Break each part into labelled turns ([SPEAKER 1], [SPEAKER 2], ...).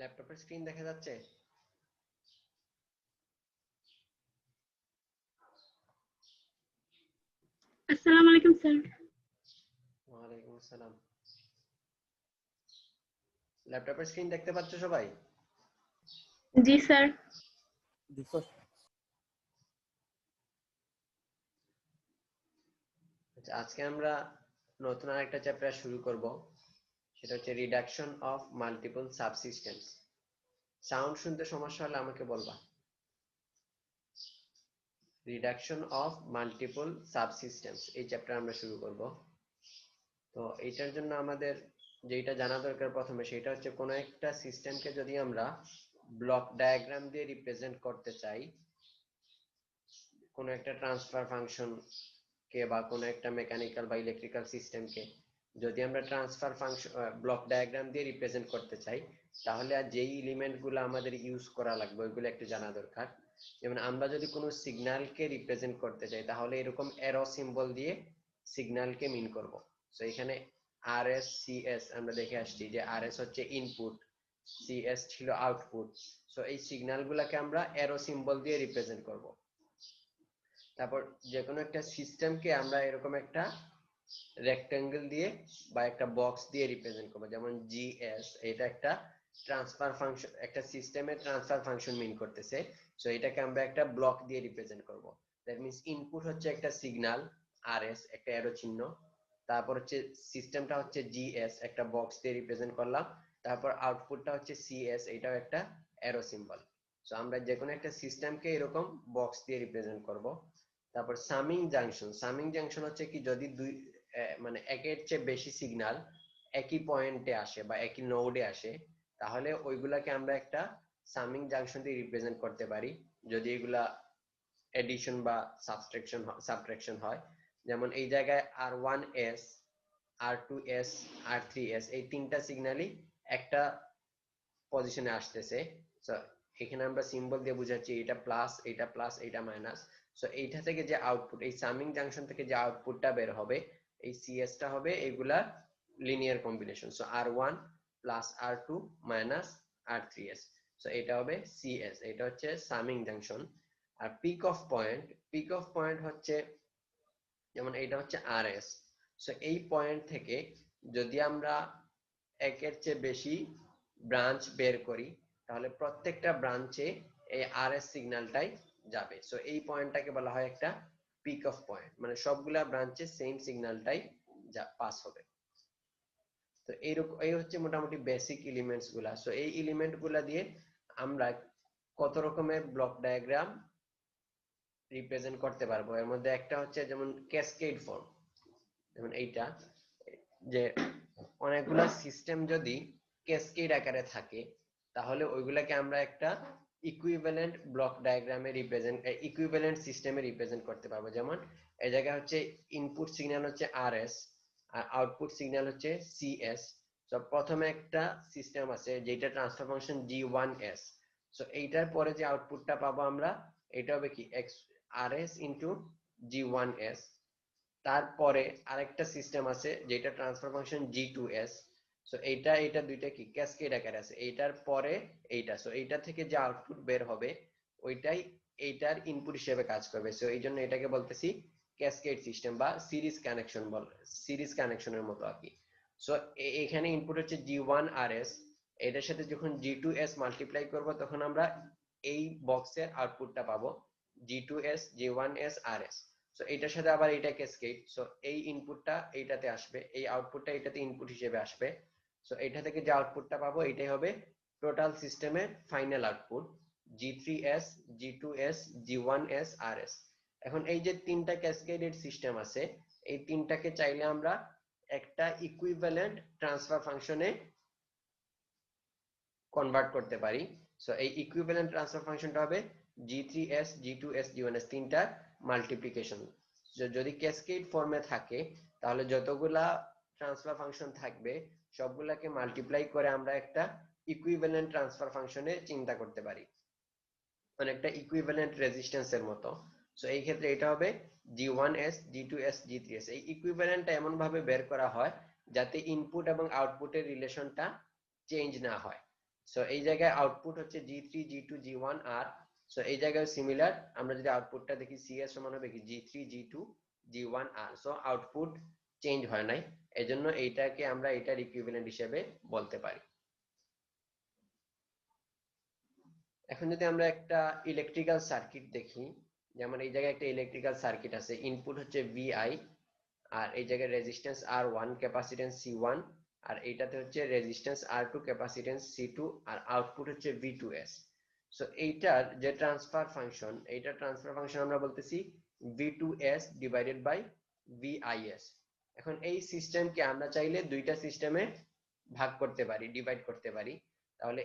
[SPEAKER 1] ল্যাপটপের স্ক্রিন দেখা যাচ্ছে?
[SPEAKER 2] আসসালামু আলাইকুম স্যার।
[SPEAKER 1] ওয়ালাইকুম আসসালাম। ল্যাপটপের স্ক্রিন দেখতে পাচ্ছ সবাই?
[SPEAKER 2] জি স্যার।
[SPEAKER 1] আচ্ছা, আজকে আমরা নতুন আরেকটা চ্যাপ্টার শুরু করব, সেটা হচ্ছে রিডাকশন অফ মাল্টিপল সাবসিস্টেমস। সাউন্ড শুনতে সমস্যা হলে আমাকে বলবা। রিডাকশন অফ মাল্টিপল সাবসিস্টেমস এই চ্যাপ্টার আমরা শুরু করব। তো এইটার জন্য আমাদের যেটা জানা দরকার প্রথমে, সেটা হচ্ছে কোনো একটা সিস্টেমকে যদি আমরা ব্লক ডায়াগ্রাম দিয়ে রিপ্রেজেন্ট করতে চাই, কোনো একটা ট্রান্সফার ফাংশন কে বা কোনো একটা মেকানিক্যাল বা ইলেকট্রিক্যাল সিস্টেমকে যদি আমরা ট্রান্সফার ফাংশন ব্লক ডায়াগ্রাম দিয়ে রিপ্রেজেন্ট করতে চাই, তাহলে আর যেই এলিমেন্টগুলো আমাদের ইউজ করা লাগবে ওইগুলো একটু জানা দরকার। যেমন আমরা যদি কোনো সিগন্যালকে রিপ্রেজেন্ট করতে চাই, তাহলে এরকম অ্যারো সিম্বল দিয়ে সিগন্যালকে মিন করব। তো এখানে আর এস সি এস আমরা দেখে আসছি যে আর এস হচ্ছে ইনপুট, সিএস ছিল আউটপুট। সো এই সিগন্যালগুলোকে আমরা অ্যারো সিম্বল দিয়ে রিপ্রেজেন্ট করব। তারপর যে কোনো একটা সিস্টেমকে আমরা এরকম একটা রেক্টেঙ্গেল দিয়ে বা একটা বক্স দিয়ে রিপ্রেজেন্ট করব, যেমন জিএস এটা একটা ট্রান্সফার ফাংশন, একটা সিস্টেমের ট্রান্সফার ফাংশন মিন করতেছে। সো এটাকে আমরা একটা ব্লক দিয়ে রিপ্রেজেন্ট করব। দ্যাট মিন্স ইনপুট হচ্ছে একটা সিগন্যাল আরএস, একটা অ্যারো চিহ্ন। তারপর হচ্ছে সিস্টেমটা হচ্ছে জিএস, একটা বক্স দিয়ে রিপ্রেজেন্ট করলাম। তারপর আউটপুটটা হচ্ছে সিএস, এটাও একটা অ্যারো সিম্বল। সো আমরা যে কোনো একটা সিস্টেমকে এরকম বক্স দিয়ে রিপ্রেজেন্ট করব। তারপর সামিং জাংশন, সামিং জাংশন হচ্ছে কি যদি দুই মানে একের চেয়ে বেশি সিগন্যাল একই পয়েন্টে আসে বা একই নোডে আসে, তাহলে ওইগুলাকে আমরা একটা সামিং জাংশন দিয়ে রিপ্রেজেন্ট করতে পারি, যদি এগুলা এডিশন বা সাবট্রাকশন হয়। যেমন এই জায়গায় আর1s, আর2s, আর3s এই তিনটা সিগন্যালই একটা পজিশনে আসতেছে। সো এখানে আমরা সিম্বল দিয়ে বুঝাচ্ছি এটা প্লাস, এটা প্লাস, এটা মাইনাস। সো এইটা থেকে যে আউটপুট, এই সামিং জাংশন থেকে যে আউটপুটটা বের হবে, এই সিএস টা হবে এগুলা linear combination. So R one plus R two minus R three s, so এটা হবে সিএস, এটা হচ্ছে সামিং জাংশন। আর পিক অফ পয়েন্ট হচ্ছে, যেমন এটা হচ্ছে আরএস। সো এই পয়েন্ট থেকে যদি আমরা একের চেয়ে বেশি ব্রাঞ্চ বের করি, তাহলে প্রত্যেকটা ব্রাঞ্চে এই আরএস সিগন্যালটাই যাবে। সো এই পয়েন্টটাকে বলা হয় একটা পিক অফ পয়েন্ট, মানে সবগুলা ব্রাঞ্চে সেম সিগন্যালটাই পাস হবে। তো এইরকম, এই হচ্ছে মোটামুটি বেসিক এলিমেন্টস গুলা। সো এই এলিমেন্ট গুলা দিয়ে আমরা কত রকমের ব্লক ডায়াগ্রাম রিপ্রেজেন্ট করতে পারবো। এর মধ্যে একটা হচ্ছে যেমন ক্যাসকেড ফর্ম, যেমন এইটা, যে অনেকগুলো সিস্টেম যদি ক্যাসকেড আকারে থাকে, তাহলে ওইগুলাকে আমরা একটা ইকুইভ্যালেন্ট ব্লক ডায়াগ্রামে রিপ্রেজেন্ট, ইকুইভ্যালেন্ট সিস্টেমে রিপ্রেজেন্ট করতে পারবো। যেমন এই জায়গায় হচ্ছে ইনপুট সিগন্যাল হচ্ছে আরএস আর আউটপুট সিগন্যাল হচ্ছে সিএস। তো প্রথমে একটা সিস্টেম আছে যেটা ট্রান্সফার ফাংশন জি1এস। সো এইটার পরে যে আউটপুটটা পাবো আমরা, এটা হবে কি এক্স আরএস ইনটু জি1এস। তারপরে আরেকটা সিস্টেম আছে যেটা ট্রান্সফার ফাংশন জি2এস। সো এটা দুইটা কি ক্যাসকেড আকারে আছে, এইটার পরে এইটা। সো এইটা থেকে যে আউটপুট বের হবে ওইটাই এইটার ইনপুট হিসেবে কাজ করবে। সো এই জন্য এটাকে বলতেছি ক্যাসকেড সিস্টেম বা সিরিজ কানেকশন, সিরিজ কানেকশনের মতো আর কি। সো এখানে ইনপুট হচ্ছে জি1আরএস, এটার সাথে যখন জি2এস মাল্টিপ্লাই করব, তখন আমরা এই বক্সের আউটপুটটা পাবো জি2এস জি1এস আরএস। সো এটার সাথে আবার এটা ক্যাসকেড। সো এই ইনপুটটা এইটাতে আসবে, এই আউটপুটটা এটাতে ইনপুট হিসেবে আসবে। সো এটা থেকে যে আউটপুটটা পাবো এটাই হবে টোটাল সিস্টেমের ফাইনাল আউটপুট, জি3এস জি2এস জি1এস আরএস। এখন এই যে তিনটা ক্যাসকেডেড সিস্টেম আছে, এই তিনটাকে চাইলে আমরা একটা ইকুইভ্যালেন্ট ট্রান্সফার ফাংশনে কনভার্ট করতে পারি। সো এই ইকুইভ্যালেন্ট ট্রান্সফার ফাংশনটা হবে জি3এস জি2এস জি1এস, তিনটা মাল্টিপ্লিকেশন। যদি ক্যাসকেড ফর্মে থাকে, তাহলে যতগুলা ট্রান্সফার ফাংশন থাকবে সবগুলাকে মাল্টিপ্লাই করে আমরা একটা ইকুইভ্যালেন্ট ট্রান্সফার ফাংশনে চিন্তা করতে পারি, মানে একটা ইকুইভ্যালেন্ট রেজিস্ট্যান্সের মতো। সো এই ক্ষেত্রে এটা হবে জি1এস জি2এস জি3এস। এই ইকুইভ্যালেন্টটা এমন ভাবে বের করা হয় যাতে ইনপুট এবং আউটপুটের রিলেশনটা চেঞ্জ না হয়। সো এই জায়গায় আউটপুট হচ্ছে G3 G2 G1 আর সো এই জায়গায় সিমিলার, আমরা যদি আউটপুটটা দেখি CS সমান হবে কি G3 G2 G1 আর সো আউটপুট চেঞ্জ হয় নাই, এজন্য এইটাকে আমরা এটার ইকুইভ্যালেন্ট হিসেবে বলতে পারি। এখন যদি আমরা একটা ইলেকট্রিক্যাল সার্কিট দেখি, যেমন এই জায়গায় একটা ইলেকট্রিক্যাল সার্কিট আছে, ইনপুট হচ্ছে VI আর এই জায়গায় রেজিস্ট্যান্স R1, ক্যাপাসিট্যান্স C1 আর এইটাতে হচ্ছে রেজিস্ট্যান্স R2, ক্যাপাসিট্যান্স C2 আর আউটপুট হচ্ছে V2S। সো এইটার যে ট্রান্সফার ফাংশন, এইটার ট্রান্সফার ফাংশন আমরা বলতেছি V2S ডিভাইডেড বাই VIS। এখন এই সিস্টেমকে আমরা চাইলে দুইটা সিস্টেমে ভাগ করতে পারি, ডিভাইড করতে পারি। তাহলে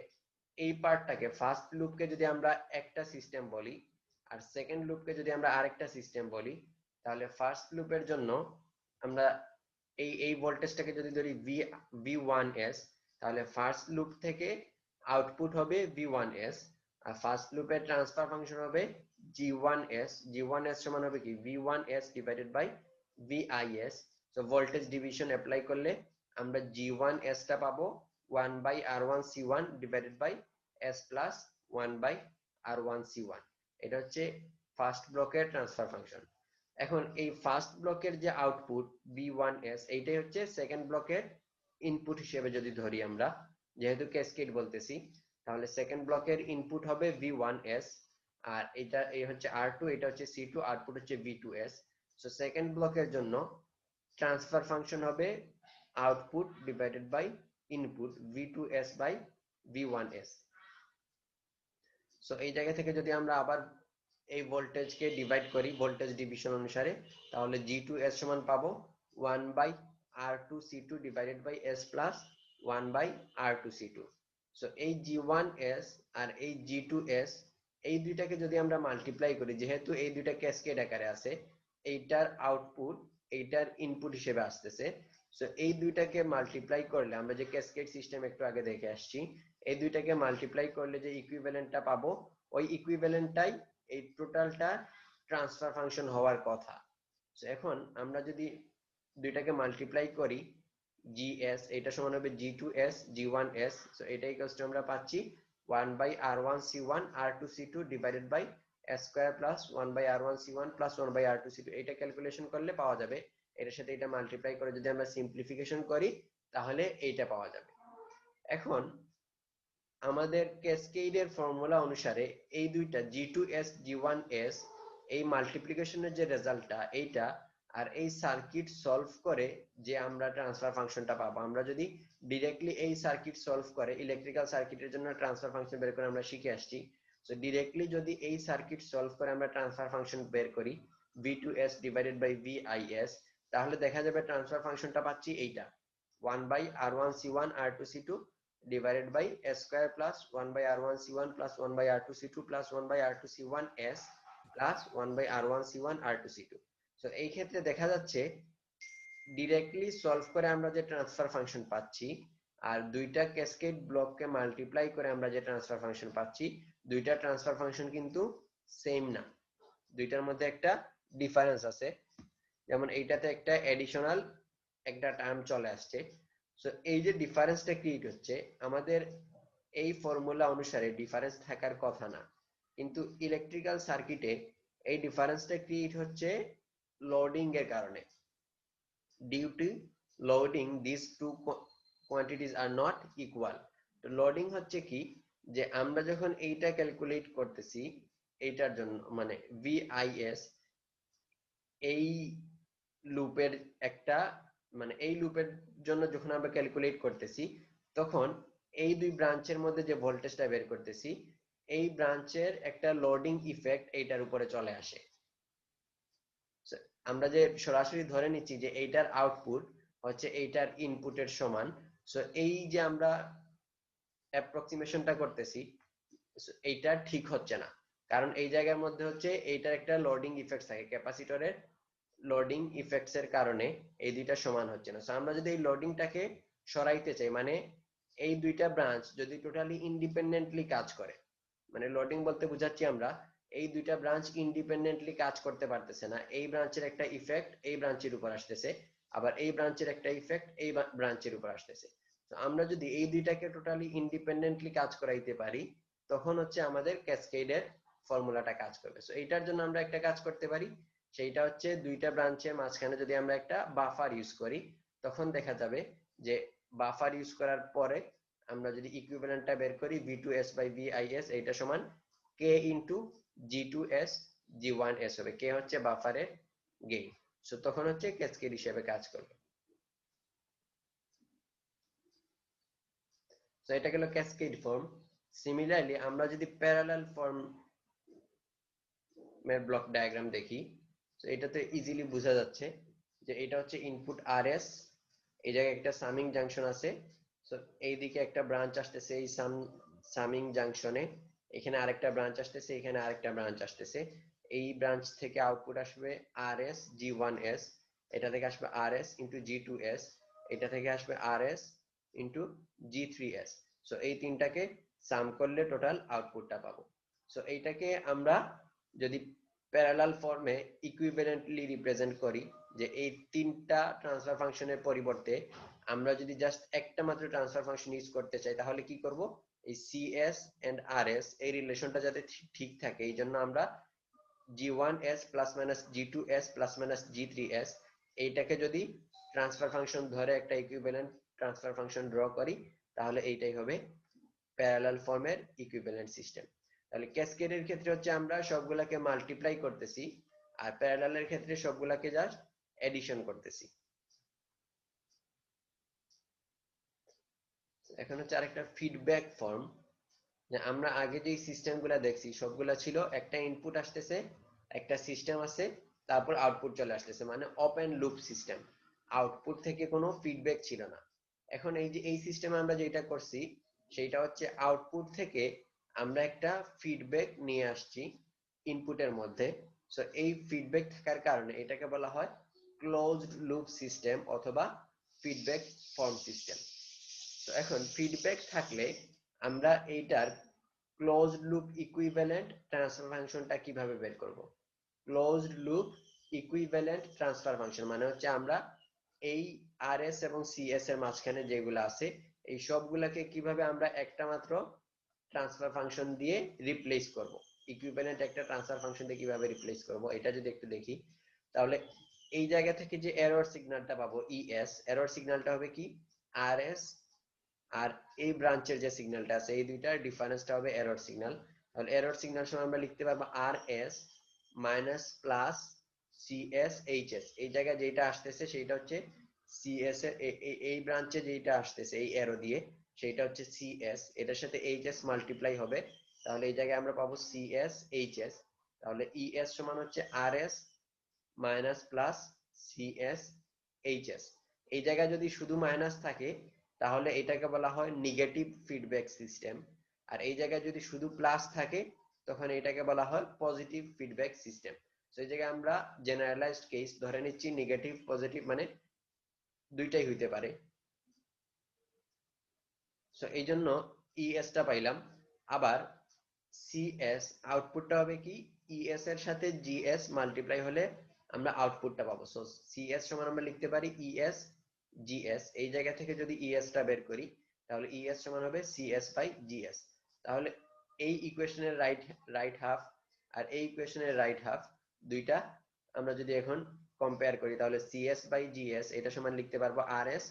[SPEAKER 1] এই পার্টটাকে, ফার্স্ট লুপকে যদি আমরা একটা সিস্টেম বলি আর সেকেন্ড লুপকে যদি আমরা আরেকটা সিস্টেম বলি, তাহলে ফার্স্ট লুপের জন্য আমরা এই ভোল্টেজটাকে যদি ধরি V1S, তাহলে ফার্স্ট লুপ থেকে আউটপুট হবে V1S আর ফার্স্ট লুপের ট্রান্সফার ফাংশন হবে G1S। G1S সমান হবে কি V1S ডিভাইডেড বাই VIS। তো ভোল্টেজ ডিভিশন অ্যাপ্লাই করলে আমরা G1S টা পাবো 1/R1C1 divided by S plus 1/R1C1। এটা হচ্ছে ফার্স্ট ব্লকের ট্রান্সফার ফাংশন। এখন এই ফার্স্ট ব্লকের যে আউটপুট V1S, এইটাই হচ্ছে সেকেন্ড ব্লকের ইনপুট হিসেবে যদি ধরি আমরা, যেহেতু ক্যাসকেড বলতেছি, তাহলে সেকেন্ড ব্লকের ইনপুট হবে V1S আর এটা এই হচ্ছে R2, এটা হচ্ছে C2, আউটপুট হচ্ছে V2S। সো সেকেন্ড ব্লকের জন্য ট্রান্সফার ফাংশন হবে output divided by input V2S by V1S। So এই জায়গা থেকে যদি আমরা আবার এই ভোল্টেজকে ডিভাইড করি ভোল্টেজ ডিভিশন অনুসারে, তাহলে G2S সমান পাবো 1/R2C2 divided by S plus 1/R2C2। So এই G1S আর এই G2S, এই দুইটাকে যদি আমরা মাল্টিপ্লাই করি, যেহেতু এই দুইটা ক্যাসকেড আকারে আছে, এইটার আউটপুট এইটার ইনপুট হিসেবে আসতেছে। সো এই দুইটাকে মাল্টিপ্লাই করলে, আমরা যে ক্যাসকেড সিস্টেম একটু আগে দেখে আসছি, এই দুইটাকে মাল্টিপ্লাই করলে যে ইকুইভ্যালেন্টটা পাবো, ওই ইকুইভ্যালেন্টটাই এই টোটালটা ট্রান্সফার ফাংশন হওয়ার কথা। সো এখন আমরা যদি দুইটাকে মাল্টিপ্লাই করি, GS এটা সমান হবে G2S G1S, সো এটা ইকুয়ালস টু আমরা পাচ্ছি 1/R1C1 R2C2 divided by S square plus 1/R1C1 plus 1/R2C2। এটা ক্যালকুলেশন করলে পাওয়া যাবে। এটার সাথে এটা মাল্টিপ্লাই করে যদি আমরা সিম্পলিফিকেশন করি, তাহলে এইটা পাওয়া যাবে। এখন আমাদের ক্যাসকেডের ফর্মুলা অনুসারে এই দুইটা G2S G1S, এই মাল্টিপ্লিকেশনের যে রেজাল্টটা এইটা, আর এই সার্কিট সলভ করে যে আমরা ট্রান্সফার ফাংশনটা পাবো, আমরা যদি ডিরেক্টলি এই সার্কিট সলভ করে, ইলেকট্রিক্যাল সার্কিটের জন্য ট্রান্সফার ফাংশন বের করে আমরা শিখে আসছি, সো ডিরেক্টলি যদি এই সার্কিট সলভ করে আমরা ট্রান্সফার ফাংশন বের করি V2S ডিভাইডেড বাই VIS, তাহলে দেখা যাবে ট্রান্সফার ফাংশনটা পাচ্ছি এইটা 1/R1C1 R2C2 divided by S square plus 1/R1C1 plus 1/R2C2 plus 1/R2C1S plus 1/R1C1 R2C2। So এই ক্ষেত্রে দেখা যাচ্ছে ডিরেক্টলি সলভ করে আমরা যে ট্রান্সফার ফাংশন পাচ্ছি আর দুইটা ক্যাসকেড ব্লককে মাল্টিপ্লাই করে আমরা যে ট্রান্সফার ফাংশন পাচ্ছি, দুইটা ট্রান্সফার ফাংশন কিন্তু সেম না, দুইটার মধ্যে একটা ডিফারেন্স আছে। যেমন এইটাতে একটা এডিশনাল একটা টার্ম চলে আসছে। সো এই যে ডিফারেন্সটা ক্রিয়েট হচ্ছে, আমাদের এই ফর্মুলা অনুসারে ডিফারেন্স থাকার কথা না, কিন্তু ইলেকট্রিক্যাল সার্কিটে এই ডিফারেন্সটা ক্রিয়েট হচ্ছে লোডিং এর কারণে। Due to loading this two quantities are not equal. তো লোডিং হচ্ছে কি, যে আমরা যখন এইটা ক্যালকুলেট করতেছি, এইটার জন্য মানে VIS, এই লুপের একটা মানে এই লুপের জন্য যখন আমরা ক্যালকুলেট করতেছি, তখন এই দুই ব্রাঞ্চের মধ্যে যে ভোল্টেজটা বের করতেছি, এই ব্রাঞ্চের একটা লোডিং ইফেক্ট এইটার উপরে চলে আসে। আমরা যে সরাসরি ধরে নিচ্ছি যে এইটার আউটপুট হচ্ছে এইটার ইনপুটের সমান, সো এই যে আমরা অ্যাপ্রক্সিমেশনটা করতেছি, এইটা ঠিক হচ্ছে না, কারণ এই জায়গার মধ্যে হচ্ছে এইটার একটা লোডিং ইফেক্ট থাকে, ক্যাপাসিটরের লোডিং ইফেক্টস এর কারণে এই দুইটা সমান হচ্ছে না। সো আমরা যদি এই লোডিংটাকে সরাইতে চাই, মানে এই দুইটা ব্রাঞ্চ যদি টোটালি ইন্ডিপেন্ডেন্টলি কাজ করে, মানে লোডিং বলতে বুঝাচ্ছি আমরা এই দুইটা ব্রাঞ্চ ইন্ডিপেন্ডেন্টলি কাজ করতে পারতেছে না, এই ব্রাঞ্চের একটা ইফেক্ট এই ব্রাঞ্চের উপর আসতেছে, আবার এই ব্রাঞ্চের একটা ইফেক্ট এই ব্রাঞ্চের উপর আসতেছে। তো আমরা যদি এই দুইটাকে টোটালি ইন্ডিপেন্ডেন্টলি কাজ করাইতে পারি তখন হচ্ছে আমাদের ক্যাসকেডের ফর্মুলাটা কাজ করবে। সো এইটার জন্য আমরা একটা কাজ করতে পারি, সেইটা হচ্ছে দুইটা ব্রাঞ্চের মাঝখানে যদি আমরা একটা বাফার ইউজ করি তখন দেখা যাবে যে বাফার ইউজ করার পরে আমরা যদি ইকুইভ্যালেন্টটা বের করি v2s/bis এইটা সমান k ইনটু g2s g1s হবে। k হচ্ছে বাফারের গেইন, সো তখন হচ্ছে ক্যাসকেড হিসেবে কাজ করবে। তো এটা গেল ক্যাসকেড ফর্ম। সিমিলারলি আমরা যদি প্যারালাল ফর্ম এর ব্লক ডায়াগ্রাম দেখি, তো এটাতে ইজিলি বোঝা যাচ্ছে যে এটা হচ্ছে ইনপুট আরএস, এই জায়গায় একটা সামিং জাংশন আছে, সো এইদিকে একটা ব্রাঞ্চ আসতেছে, এই সামিং জাংশনে এখানে আরেকটা ব্রাঞ্চ আসতেছে, এখানে আরেকটা ব্রাঞ্চ আসতেছে। এই ব্রাঞ্চ থেকে আউটপুট আসবে আরএস জি1এস, এটা থেকে আসবে আরএস ইন্টু জি2এস, এটা থেকে আসবে আরএস ইন্টু জি3এস। সো এই তিনটাকে সাম করলে টোটাল আউটপুটটা পাবো। সো এইটাকে আমরা যদি প্যারালাল ফর্মে ইকুইভ্যালেন্টলি রিপ্রেজেন্ট করি, যে এই তিনটা ট্রান্সফার ফাংশনের পরিবর্তে আমরা যদি জাস্ট একটা মাত্র ট্রান্সফার ফাংশন ইউজ করতে চাই তাহলে কি করব, এই সিএস এন্ড আরএস এই রিলেশনটা যাতে ঠিক থাকে এই জন্য আমরা জি1এস প্লাস মাইনাস জি2এস প্লাস মাইনাস জি3এস এইটাকে যদি ট্রান্সফার ফাংশন ধরে একটা ইকুইভ্যালেন্ট ট্রান্সফার ফাংশন ড্র করি তাহলে এইটাই হবে প্যারালাল ফর্মের ইকুইভ্যালেন্ট সিস্টেম। তাহলে ক্যাসকেডের ক্ষেত্রে হচ্ছে আমরা সবগুলাকে মাল্টিপ্লাই করতেছি, আর প্যারালালের ক্ষেত্রে সবগুলাকে জাস্ট এডিশন করতেছি। এখন হচ্ছে আরেকটা ফিডব্যাক ফর্ম, যে আমরা আগে যে সিস্টেমগুলো দেখছি সবগুলা ছিল একটা ইনপুট আসতেছে, একটা সিস্টেম আছে, তারপর আউটপুট চলে আসতেছে, মানে ওপেন লুপ সিস্টেম, আউটপুট থেকে কোনো ফিডব্যাক ছিল না। এখন এই যে এই সিস্টেমে আমরা যেটা করছি সেইটা হচ্ছে আউটপুট থেকে আমরা একটা ফিডব্যাক নিয়ে আসছি ইনপুটের মধ্যে। সো এই ফিডব্যাক থাকার কারণে এটাকে বলা হয় ক্লোজড লুপ সিস্টেম অথবা ফিডব্যাক ফর্ম সিস্টেম। তো এখন ফিডব্যাক থাকলে আমরা এইটার ক্লোজড লুপ ইকুইভ্যালেন্ট ট্রান্সফার ফাংশনটা কিভাবে বের করব। Closed loop equivalent transfer function মানে হচ্ছে আমরা এই আরএস এবং সিএস এর মাঝখানে যেগুলো আছে এই সবগুলাকে কিভাবে আমরা একটা মাত্র ট্রান্সফার ফাংশন দিয়ে রিপ্লেস করব, ইকুইভ্যালেন্ট একটা ট্রান্সফার ফাংশন দিয়ে কিভাবে রিপ্লেস করব এটা যদি একটু দেখি, তাহলে এই জায়গা থেকে যে এরর সিগন্যালটা পাবো ইএস, এরর সিগন্যালটা হবে কি আরএস, আর এই ব্রাঞ্চের যে সিগন্যালটা আছে এই দুইটার ডিফারেন্সটা হবে এরর সিগন্যাল। তাহলে এরর সিগন্যাল সময় আমরা লিখতে পারবো RS minus plus CS HS, এই জায়গায় যেটা আসতেছে সেটা হচ্ছে সিএস এর এই ব্রাঞ্চে যেটা আসতেছে এই এরো দিয়ে সেটা হচ্ছে সিএস, এটার সাথে এইচএস মাল্টিপ্লাই হবে, তাহলে এই জায়গায় আমরা পাবো সিএস এইচএস। তাহলে ইএস সমান হচ্ছে RS minus plus CS HS. এই জায়গায় যদি শুধু মাইনাস থাকে তাহলে এটাকে বলা হয় নেগেটিভ ফিডব্যাক সিস্টেম, আর এই জায়গায় যদি শুধু প্লাস থাকে তখন এটাকে বলা হয় পজিটিভ ফিডব্যাক সিস্টেম। তো এই জায়গায় আমরা জেনারেলাইজড কেস ধরে নিচ্ছি নেগেটিভ পজিটিভ মানে দুইটাই হইতে পারে। সো এই জন্য ইএস টা পাইলাম। আবার সিএস আউটপুটটা হবে কি ইএস এর সাথে জিএস মাল্টিপ্লাই হলে আমরা আউটপুটটা পাবো। সো সিএস সমান আমরা লিখতে পারি ইএস জিএস, এই জায়গা থেকে যদি ইএস টা বের করি তাহলে ইএস সমান হবে সিএস বাই জিএস। তাহলে এই ইকুয়েশনের রাইট হাফ আর এই ইকুয়েশনের রাইট হাফ দুইটা আমরা যদি এখন কম্পেয়ার করি তাহলে সিএস বাই জিএস এটা সমান লিখতে পারবো RS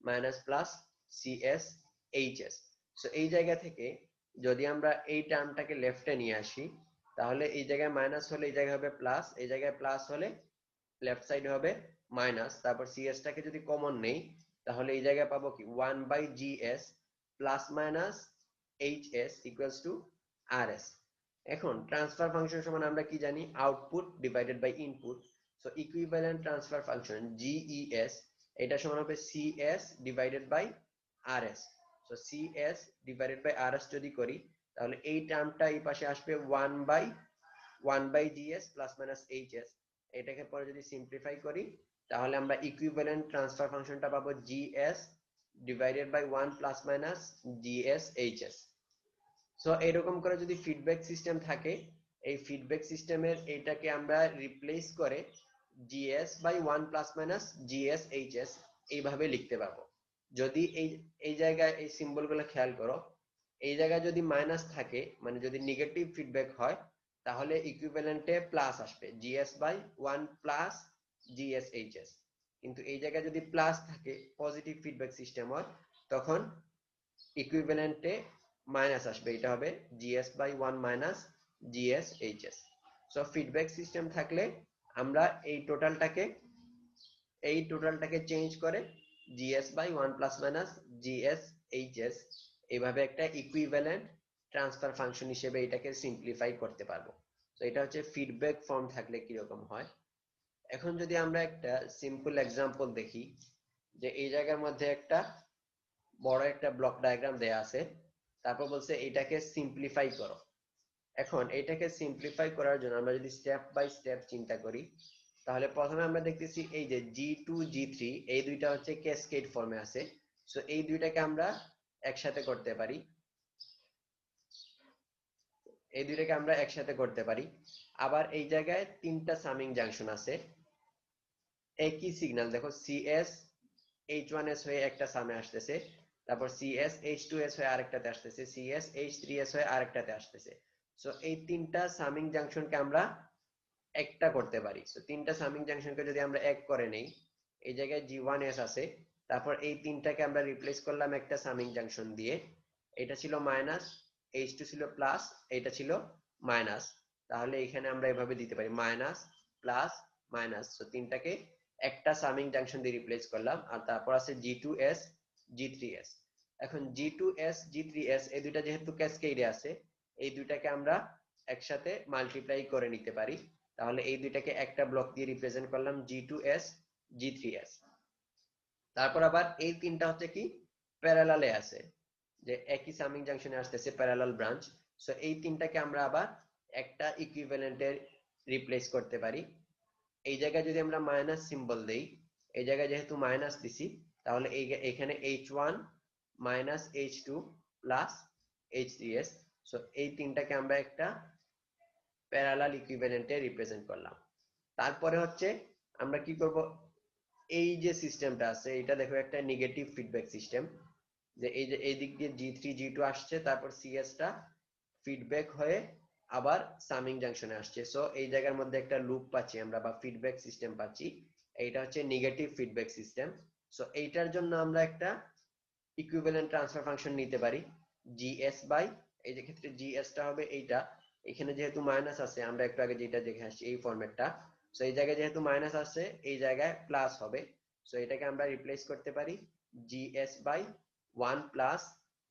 [SPEAKER 1] minus plus CS HS. So এই জায়গা থেকে যদি আমরা এই টার্মটাকে লেফটে নিয়ে আসি তাহলে এই জায়গায় মাইনাস হলে এই জায়গায় হবে প্লাস, এই জায়গায় প্লাস হলে লেফট সাইড হবে মাইনাস, তারপর সিএস টাকে যদি কমন নেই তাহলে এই জায়গায় পাবো কি 1/gs plus minus HS equals to RS. এখন ট্রান্সফার ফাংশন সমান আমরা কি জানি output divided by input. So equivalent transfer function GES এটা সমান হবে CS divided by RS. So CS divided by RS যদি করি তাহলে এই টার্মটা এই পাশে আসবে 1/gs প্লাস মাইনাস এইচএস, এটাকে পরে যদি সিম্পলিফাই করি তাহলে আমরা ইকুইভ্যালেন্ট ট্রান্সফার ফাংশনটা পাবো GS divided by 1 plus minus GS HS. So এরকম করে যদি ফিডব্যাক সিস্টেম থাকে এই ফিডব্যাক সিস্টেমের এইটাকে আমরা রিপ্লেস করে GS by 1 plus minus GS HS এইভাবে লিখতে পারবো। যদি এই জায়গায় এই সিম্বলগুলো খেয়াল করো, এই জায়গায় যদি মাইনাস থাকে মানে যদি নেগেটিভ ফিডব্যাক হয় তাহলে ইকুইভ্যালেন্টে প্লাস আসবে gs/1 প্লাস gshs। কিন্তু এই জায়গায় যদি প্লাস থাকে পজিটিভ ফিডব্যাক সিস্টেম হয় তখন ইকুইভ্যালেন্টে মাইনাস আসবে, এটা হবে gs/1 minus gshs। So feedback system থাকলে আমরা এই টোটালটাকে চেঞ্জ করে gs/1 প্লাস মাইনাস gshs এইভাবে একটা ইকুইভ্যালেন্ট ট্রান্সফার ফাংশন হিসেবে এটাকে সিম্পলিফাই করতে পারবো। তো এটা হচ্ছে ফিডব্যাক ফর্ম থাকলে কিরকম হয়। এখন যদি আমরা একটা সিম্পল এক্সাম্পল দেখি, যে এই জায়গার মধ্যে একটা বড় একটা ব্লক ডায়াগ্রাম দেয়া আছে, তারপর বলছে এটাকে সিম্পলিফাই করো। এখন এটাকে সিম্পলিফাই করার জন্য আমরা যদি স্টেপ বাই স্টেপ চিন্তা করি, তাহলে প্রথমে আমরা দেখতেছি এই যে G2 G3 এই দুইটা হচ্ছে ক্যাসকেড ফর্মে আছে। সো এই দুইটাকে আমরা একসাথে করতে পারি, আবার এই জায়গায় তিনটা সামিং জাংশন আছে, একই সিগন্যাল দেখো CS H1s হয়ে একটা সামে আসতেছে, তারপর CS H2s হয়ে আরেকটাতে আসতেছে, CS H3s হয়ে আরেকটাতে আসতেছে। সো এই তিনটা সামিং জাংশনকে আমরা একটা করতে পারি। সো তিনটা সামিং জাংশনকে যদি আমরা এক করে নেই, এই জায়গায় G1s আছে, তারপর এই তিনটাকে আমরা রিপ্লেস করলাম একটা সামিং জাংশন দিয়ে, এটা ছিল মাইনাস, H2 ছিল প্লাস, এটা ছিল মাইনাস। তাহলে এখানে আমরা এভাবে দিতে পারি মাইনাস প্লাস মাইনাস। সো তিনটাকে একটা সামিং জাংশন দিয়ে রিপ্লেস করলাম, আর তারপর আছে G2s G3s। এখন G2s G3s এই দুইটা যেহেতু ক্যাসকেডে আছে, এই দুইটাকে আমরা একসাথে মাল্টিপ্লাই করে নিতে পারি। তাহলে এই দুইটাকে একটা ব্লক দিয়ে রিপ্রেজেন্ট করলাম G2s G3s। তারপর আবার এই তিনটা হচ্ছে কি প্যারালালে আছে, যে একই সামিং জাংশনে আসতেছে প্যারালাল ব্রাঞ্চ। সো এই তিনটাকে আমরা আবার একটা ইকুইভ্যালেন্টের রিপ্লেস করতে পারি। এই জায়গায় যদি আমরা মাইনাস সিম্বল দেই, এই জায়গায় যেহেতু মাইনাস দিছি তাহলে এখানে H1 minus H2 plus H3s। So এই তিনটাকে আমরা একটা প্যারালাল ইকুইভ্যালেন্টে রিপ্রেজেন্ট করলাম। তারপরে হচ্ছে আমরা কি করব, এই যে সিস্টেমটা আছে এটা দেখো একটা নেগেটিভ ফিডব্যাক সিস্টেম, যে এই যে এই দিক দিয়ে G3 G2 আসছে, তারপর CS টা ফিডব্যাক হয়ে আবার সামিং জাংশনে আসছে। সো এই জায়গার মধ্যে একটা লুপ পাচ্ছি আমরা বা ফিডব্যাক সিস্টেম পাচ্ছি, এইটা হচ্ছে নেগেটিভ ফিডব্যাক সিস্টেম। সো এইটার জন্য আমরা একটা ইকুইভ্যালেন্ট ট্রান্সফার ফাংশন নিতে পারি GS বাই, এই যে ক্ষেত্রে GS টা হবে এইটা, এখানে যেহেতু মাইনাস আছে আমরা একটু আগে যেটা দেখে আসছি এই ফরম্যাটটা, সো এই জায়গায় যেহেতু মাইনাস আছে এই জায়গায় প্লাস হবে। সো এটাকে আমরা রিপ্লেস করতে পারি GS বাই 1 প্লাস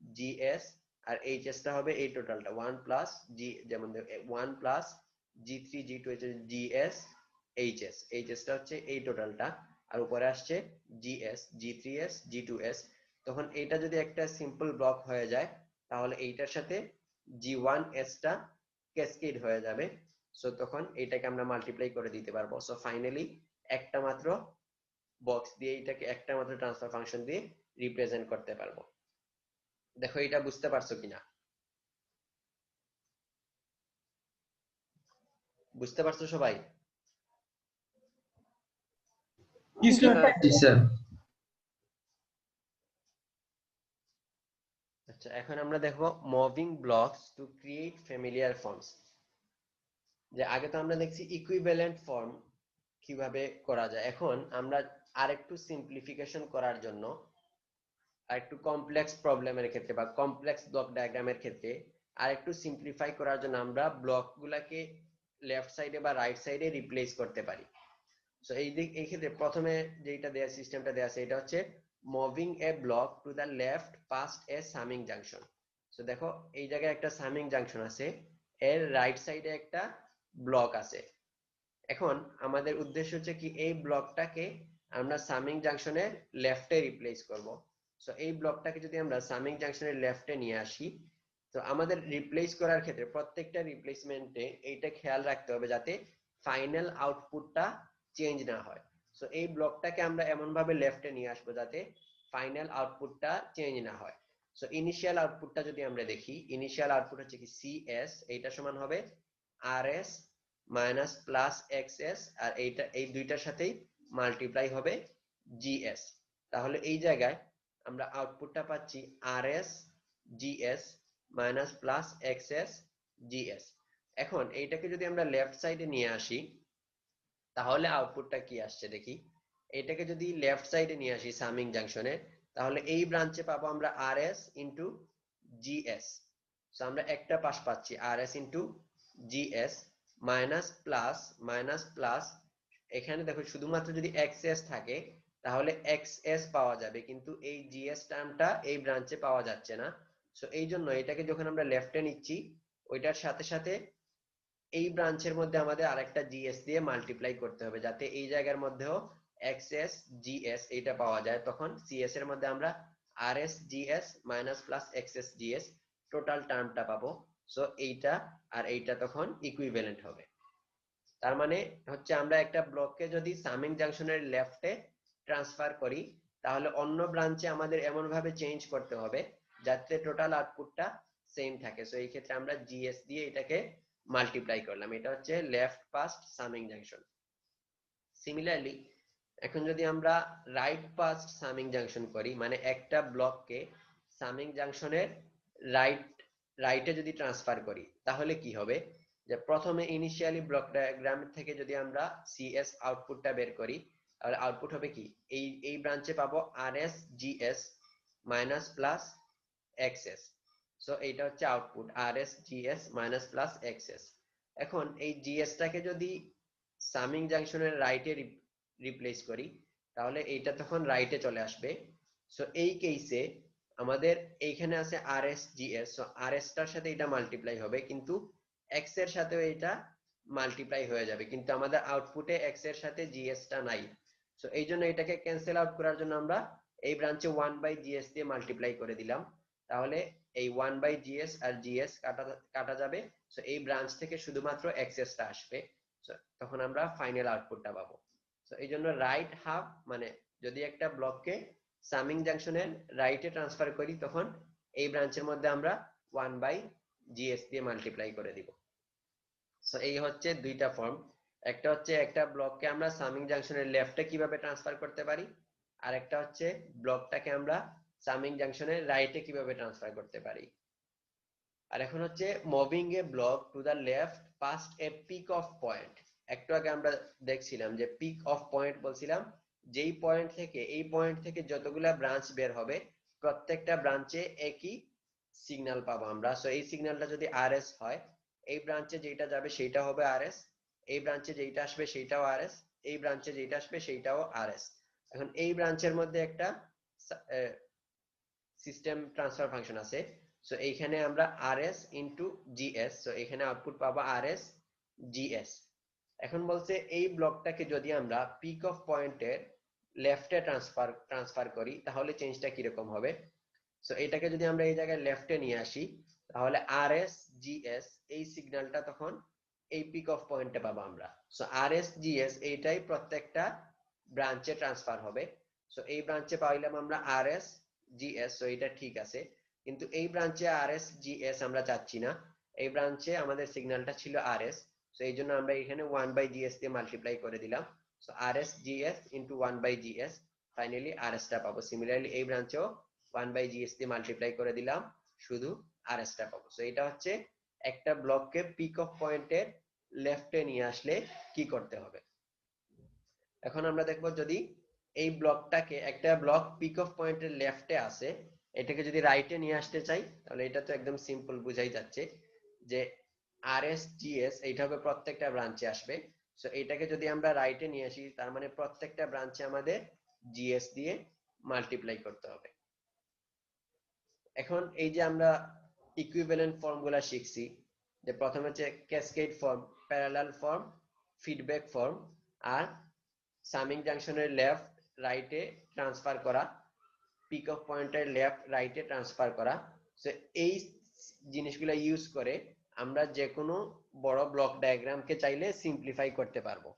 [SPEAKER 1] GS, আর HS টা হবে এই টোটালটা 1 প্লাস G, যেমন 1 প্লাস G3 G2 হচ্ছে GS HS, HS টা হচ্ছে এই টোটালটা, আর উপরে আসছে GS G3s G2s। তখন এটা যদি একটা সিম্পল ব্লক হয়ে যায় তাহলে এইটার সাথে G1s টা ক্যাসকেড হয়ে যাবে। সো তখন এটাকে আমরা মাল্টিপ্লাই করে দিতে পারবো। সো ফাইনালি একটা মাত্র বক্স দিয়ে এটাকে একটা মাত্র ট্রান্সফার ফাংশন দিয়ে রিপ্রেজেন্ট করতে পারবো। দেখো এটা বুঝতে পারছো কিনা, বুঝতে পারছো সবাই?
[SPEAKER 3] জি স্যার।
[SPEAKER 1] আচ্ছা, এখন আমরা দেখবো moving blocks to create familiar forms. যে আগে তো আমরা দেখছি ইকুইভ্যালেন্ট ফর্ম কিভাবে করা যায়, এখন আমরা আরেকটু সিম্পলিফিকেশন করার জন্য আরেকটু কমপ্লেক্স প্রবলেমের ক্ষেত্রে বা কমপ্লেক্স ব্লক ডায়াগ্রামের ক্ষেত্রে আরেকটু সিম্পলিফাই করার জন্য আমরা ব্লকগুলোকে লেফট সাইডে বা রাইট সাইডে রিপ্লেস করতে পারি। সো এই ক্ষেত্রে প্রথমে যেটা দেয়া সিস্টেমটা দেয়া আছে এটা হচ্ছে moving a block to the left past a summing junction. So দেখো এই জায়গায় একটা সামিং জাংশন আছে, এর রাইট সাইডে একটা ব্লক আছে। এখন আমাদের উদ্দেশ্য হচ্ছে কি এই ব্লকটাকে আমরা সামিং জাংশনের লেফটে রিপ্লেস করব। সো এই ব্লকটাকে যদি আমরা সামিং জাংশনের লেফটে নিয়ে আসি, তো আমাদের রিপ্লেস করার ক্ষেত্রে প্রত্যেকটা রিপ্লেসমেন্টে এইটা খেয়াল রাখতে হবে যাতে ফাইনাল আউটপুটটা চেঞ্জ না হয়। সো এই ব্লকটাকে আমরা এমন ভাবে লেফটে নিয়ে আসবো যাতে ফাইনাল আউটপুটটা চেঞ্জ না হয়। সো ইনিশিয়াল আউটপুটটা যদি আমরা দেখি, ইনিশিয়াল আউটপুট হচ্ছে কি CS, এইটা সমান হবে RS মাইনাস প্লাস XS, আর এইটা এই দুইটার সাথেই মাল্টিপ্লাই হবে GS। তাহলে এই জায়গায় আমরা আউটপুটটা পাচ্ছি rs gs minus plus xs gs। এখন এইটাকে যদি আমরা লেফট সাইডে নিয়ে আসি তাহলে আউটপুটটা কি আসছে দেখি। এটাকে যদি লেফট সাইডে নিয়ে আসি সামিং জাংশনে, তাহলে এই ব্রাঞ্চে পাবো আমরা rs ইন্টু gs। সো আমরা একটা পাশ পাচ্ছি rs into gs minus plus এখানে দেখো শুধুমাত্র যদি xs থাকে তাহলে xs পাওয়া যাবে, কিন্তু এই gs টার্মটা এই ব্রাঞ্চে পাওয়া যাচ্ছে না। সো এই জন্য এটাকে যখন আমরা লেফটে নিচ্ছি ওইটার সাথে সাথে এই ব্রাঞ্চের মধ্যে আমাদের আরেকটা জিএস দিয়ে মাল্টিপ্লাই করতে হবে, যাতে এই জায়গার মধ্যেও এক্সএস জিএস এইটা পাওয়া যায়। তখন সিএস এর মধ্যে আমরা RS GS minus plus XS GS total টার্মটা পাবো। সো এইটা আর এইটা তখন ইকুইভ্যালেন্ট হবে। তার মানে হচ্ছে আমরা একটা ব্লককে যদি সামিং জাংশনের লেফটে ট্রান্সফার করি তাহলে অন্য ব্রাঞ্চে আমাদের এমন ভাবে চেঞ্জ করতে হবে যাতে টোটাল আউটপুটটা সেম থাকে। সো এই ক্ষেত্রে আমরা জিএস দিয়ে এটাকে মাল্টিপ্লাই করলাম। এটা হচ্ছে left past summing junction. Similarly এখন যদি আমরা রাইট পাস্ট সামিং জাংশন করি, মানে একটা ব্লককে সামিং জাংশনের রাইটে যদি ট্রান্সফার করি তাহলে কি হবে, যে প্রথমে ইনিশিয়ালি ব্লক ডায়াগ্রাম থেকে যদি আমরা সিএস আউটপুটটা বের করি তাহলে আউটপুট হবে কি, এই ব্রাঞ্চে পাবো RS GS minus plus XS. So এইটা হচ্ছে output RS GS minus plus XS. এখন এই জিএসটাকে যদি সামিং জাংশনের রাইটে রিপ্লেস করি তাহলে এইটা তখন রাইটে চলে আসবে। সো এই কেসে আমাদের এইখানে আছে আরএস জিএস, সো আরএস টার সাথে এটা মাল্টিপ্লাই হবে, কিন্তু এক্স এর সাথেও এটা মাল্টিপ্লাই হয়ে যাবে, কিন্তু আমাদের আউটপুটে এক্স এর সাথে জিএস টা নাই। সো এই জন্য এটাকে ক্যান্সেল আউট করার জন্য আমরা এই ব্রাঞ্চে 1/gs দিয়ে মাল্টিপ্লাই করে দিলাম, তাহলে এই 1/gs আর gs কাটা যাবে। সো এই ব্রাঞ্চ থেকে শুধুমাত্র এক্সএস টা আসবে। সো তখন আমরা ফাইনাল আউটপুটটা পাবো। সো এই জন্য রাইট হাফ মানে যদি একটা ব্লককে সামিং জাংশনের রাইটে ট্রান্সফার করি তখন এই ব্রাঞ্চের মধ্যে আমরা 1/gs দিয়ে মাল্টিপ্লাই করে দিব। সো এই হচ্ছে দুইটা ফর্ম। একটা হচ্ছে একটা ব্লককে আমরা সামিং জাংশনের লেফটে কিভাবে ট্রান্সফার করতে পারি, আর একটা হচ্ছে ব্লকটাকে আমরা সামিং জাংশনের রাইটে কিভাবে ট্রান্সফার করতে পারি। আর এখন হচ্ছে moving a block to the left past a pick off point. একটু আগে আমরা দেখছিলাম যে পিক অফ পয়েন্ট বলছিলাম, যেই পয়েন্ট থেকে এই পয়েন্ট থেকে যতগুলা ব্রাঞ্চ বের হবে প্রত্যেকটা ব্রাঞ্চে একই সিগন্যাল পাবো আমরা। সো এই সিগন্যালটা যদি আরএস হয় এই ব্রাঞ্চে যেটা যাবে সেটা হবে আরএস, এই ব্রাঞ্চে যেটা আসবে সেটাও আরএস, এই ব্রাঞ্চে যেটা আসবে সেটাও আরএস। এখন এই ব্রাঞ্চের মধ্যে একটা সিস্টেম ট্রান্সফার ফাংশন আছে। সো এইখানে আমরা rs ইনটু gs, সো এখানে আউটপুট পাবো rs gs। এখন বলছে এই ব্লকটাকে যদি আমরা পিক অফ পয়েন্টের লেফটে ট্রান্সফার করি তাহলে চেঞ্জটা কিরকম হবে। সো এটাকে যদি আমরা এই জায়গায় লেফটে নিয়ে আসি তাহলে rs gs এই সিগন্যালটা তখন এই পিক অফ পয়েন্টে পাবো আমরা। সো rs gs এইটাই প্রত্যেকটা ব্রাঞ্চে ট্রান্সফার হবে। সো এই ব্রাঞ্চে পাইলাম আমরা rs gs, সো এটা ঠিক আছে, কিন্তু এই ব্রাঞ্চে rs gs আমরা চাচ্ছি না, এই ব্রাঞ্চে আমাদের সিগন্যালটা ছিল rs। সো এই জন্য আমরা এখানে 1/gs দিয়ে মাল্টিপ্লাই করে দিলাম। So rs gs into 1/gs, finally rs টা পাবো। সিমিলারলি এই ব্রাঞ্চেও 1/gs দিয়ে মাল্টিপ্লাই করে দিলাম, শুধু rs টা পাবো। সো এটা হচ্ছে একটা ব্লককে পিক অফ পয়েন্টের লেফটে নিয়ে আসলে কি করতে হবে। এখন আমরা দেখবো যদি এই ব্লকটাকে একটা ব্লক পিক অফ পয়েন্টের লেফটে আছে এটাকে যদি রাইটে নিয়ে আসতে চাই তাহলে এটা তো একদম সিম্পল, বুঝাই যাচ্ছে যে rs gs এইটা হবে প্রত্যেকটা ব্রাঞ্চে আসবে। সো এটাকে যদি আমরা রাইটে নিয়ে আসি তার মানে প্রত্যেকটা ব্রাঞ্চে আমাদের gs দিয়ে মাল্টিপ্লাই করতে হবে। এখন এই যে আমরা ইকুইভ্যালেন্ট ফর্মগুলা শিখছি, যে প্রথমে হচ্ছে cascade form, parallel form, feedback form, আর সামিং জাংশনের লেফট রাইটে ট্রান্সফার করা, পিক অফ পয়েন্টের লেফট রাইটে ট্রান্সফার করা। সো এই জিনিসগুলো ইউজ করে আমরা যে কোনো বড় ব্লক ডায়াগ্রামকে চাইলে সিম্পলিফাই করতে পারবো।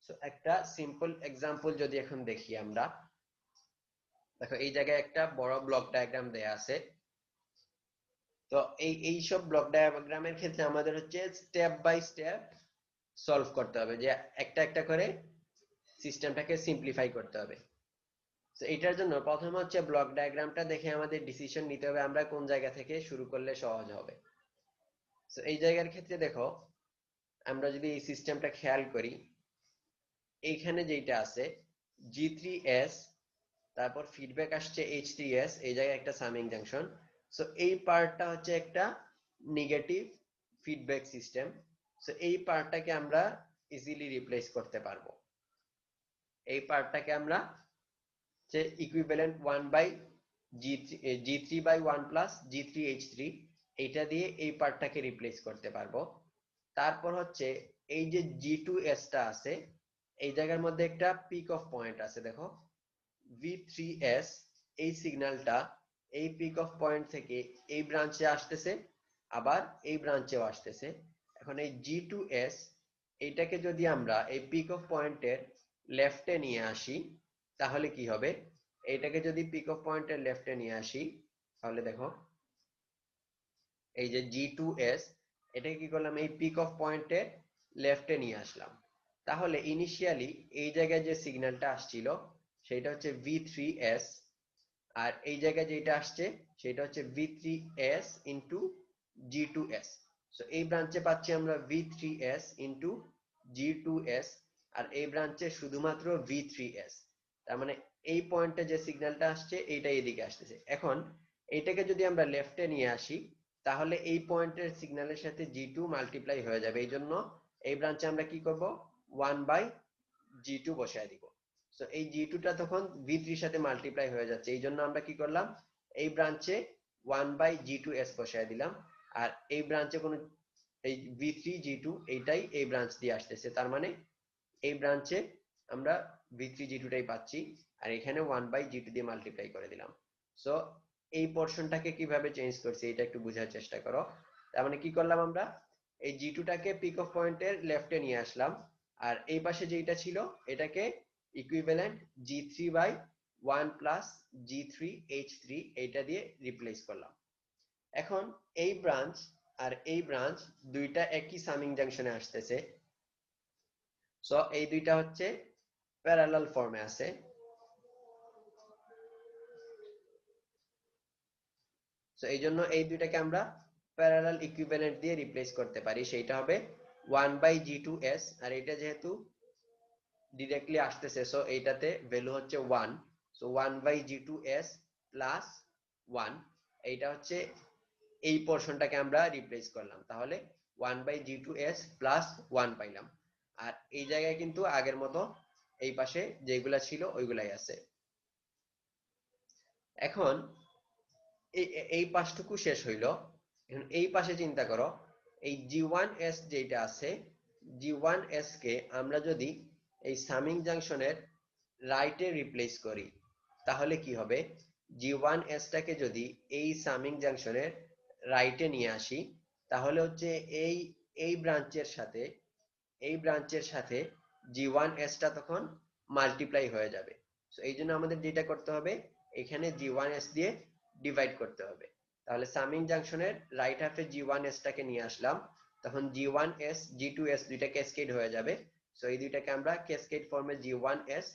[SPEAKER 1] সো একটা সিম্পল এক্সাম্পল যদি এখন দেখি আমরা, দেখো এই জায়গায় একটা বড় ব্লক ডায়াগ্রাম দেয়া আছে। তো এই সব ব্লক ডায়াগ্রামের ক্ষেত্রে আমাদের হচ্ছে স্টেপ বাই স্টেপ সলভ করতে হবে, যে একটা একটা করে সিস্টেমটাকে সিম্পলিফাই করতে হবে। তো তো এটার জন্য প্রথমে হচ্ছে ব্লক ডায়াগ্রামটা দেখে আমাদের ডিসিশন নিতে হবে আমরা কোন জায়গা থেকে শুরু করলে সহজ হবে। তো এই জায়গার ক্ষেত্রে দেখো, আমরা যদি এই সিস্টেমটা খেয়াল করি, এইখানে যেটা আছে G3S, তারপর ফিডব্যাক আসছে H3S, এই জায়গায় একটা সামিং জাংশন। সো এই পার্টটা হচ্ছে একটা নেগেটিভ ফিডব্যাক সিস্টেম। সো এই পার্টটাকে আমরা ইজিলি রিপ্লেস করতে পারবো। এই পার্টটাকে আমরা যে ইকুইভ্যালেন্ট 1/G3/1 প্লাস G3H3 এইটা দিয়ে এই পার্টটাকে রিপ্লেস করতে পারবো। তারপর হচ্ছে এই যে G2S টা আছে, এই জায়গার মধ্যে একটা পিক অফ পয়েন্ট আছে, দেখো V3S, এই সিগন্যালটা এই পিক অফ পয়েন্ট থেকে এই ব্রাঞ্চে আসতেছে, আবার এই ব্রাঞ্চেও আসতেছে। এখন এই G2S এইটাকে যদি আমরা এই পিক অফ পয়েন্টের লেফটে নিয়ে আসি তাহলে কি হবে, এইটাকে যদি পিক অফ পয়েন্টের লেফটে নিয়ে আসি তাহলে দেখো এই যে G2S, এটাকে কি করলাম, এই পিক অফ পয়েন্টের লেফটে নিয়ে আসলাম। তাহলে ইনিশিয়ালি এই জায়গায় যে সিগন্যালটা আসছিল সেটা হচ্ছে V3S, আর এই জায়গায় যেটা আসছে সেটা হচ্ছে V3S ইন্টু G2S। সো এই ব্রাঞ্চে পাচ্ছি আমরা V3S ইন্টু G2S, আর এই ব্রাঞ্চে শুধুমাত্র V3S। তার মানে এই পয়েন্টে যে সিগন্যালটা আসছে এইটা এদিকে আসতেছে। এখন এইটাকে যদি আমরা লেফটে নিয়ে আসি তাহলে এই পয়েন্টের সিগন্যালের সাথে G2 মাল্টিপ্লাই হয়ে যাবে, এই জন্য এই ব্রাঞ্চে আমরা কি করব, 1/G2 বসায় দিব। সো এই G2 টা তখন V3 এর সাথে মাল্টিপ্লাই হয়ে যাচ্ছে, এই জন্য আমরা কি করলাম, এই ব্রাঞ্চে 1/G2S বসায় দিলাম। আর এই ব্রাঞ্চে কোনো এই V3G2 এইটাই এই ব্রাঞ্চ দিয়ে আসতেছে, তার মানে এই ব্রাঞ্চে আমরা V3G2 টাই পাচ্ছি, আর এখানে 1/G2 দিয়ে মাল্টিপ্লাই করে দিলাম। সো এই পোরশনটাকে কিভাবে চেঞ্জ করছি এটা একটু বোঝার চেষ্টা করো। তার মানে কি করলাম, আমরা এই G2 টাকে পিক অফ পয়েন্টের লেফটে নিয়ে আসলাম, আর এই পাশে যেটা ছিল এটাকে ইকুইভ্যালেন্ট G3/1 প্লাস G3H3 এইটা দিয়ে রিপ্লেস করলাম। এখন এই ব্রাঞ্চ আর এই ব্রাঞ্চ দুইটা একই সামিং জাংশনে আসতেছে। সো এই দুইটা হচ্ছে প্যারালাল ফর্মে আছে। সো এই জন্য এই দুইটাকে আমরা প্যারালাল ইকুইভ্যালেন্ট দিয়ে রিপ্লেস করতে পারি, সেইটা হবে 1/G2S, আর এটা যেহেতু ডিরেক্টলি আসতেছে সো এইটাতে ভ্যালু হচ্ছে 1। সো 1/G2S প্লাস 1, এইটা হচ্ছে এই পোরশনটাকে আমরা রিপ্লেস করলাম, তাহলে 1/G2S প্লাস 1 পাইলাম। আর এই জায়গায় কিন্তু আগের মতো এই পাশে যেগুলা ছিল ওইগুলাই আছে। এখন এই পাশটুকু শেষ হইল। এখন এই পাশে চিন্তা করো, এই G1S যেটা আছে, G1S কে আমরা যদি এই সামিং জাংশনের রাইটে রিপ্লেস করি তাহলে কি হবে, G1S টাকে যদি এই সামিং জাংশনের রাইটে নিয়ে আসি তাহলে হচ্ছে এই এই ব্রাঞ্চের সাথে G1S টা তখন মাল্টিপ্লাই হয়ে যাবে। সো এই জন্য আমাদের যেটা করতে হবে, এখানে G1S দিয়ে ডিভাইড করতে হবে। তাহলে সামিং জাংশনের রাইট হাফে G1S টাকে নিয়ে আসলাম, তখন G1S G2S দুইটা ক্যাসকেড হয়ে যাবে। সো এই দুইটাকে আমরা ক্যাসকেড ফর্মে G1S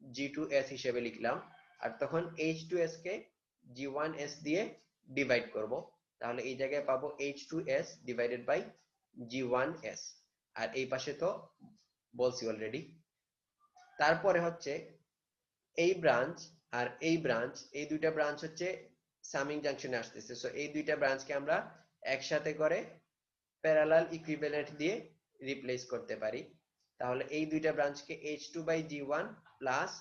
[SPEAKER 1] G2S হিসেবে লিখলাম, আর তখন H2S কে G1S দিয়ে ডিভাইড করব, তাহলে এই জায়গায় পাবো H2S ডিভাইডেড বাই G1S। আর এই পাশে তো বলছি অলরেডি। তারপরে হচ্ছে এই ব্রাঞ্চ আর এই ব্রাঞ্চ, এই দুইটা ব্রাঞ্চ হচ্ছে সামিং জাংশনে আসতেছে। সো এই দুইটা ব্রাঞ্চকে আমরা একসাথে করে প্যারালাল ইকুইভ্যালেন্ট দিয়ে রিপ্লেস করতে পারি। তাহলে এই দুইটা ব্রাঞ্চকে H2/G1 প্লাস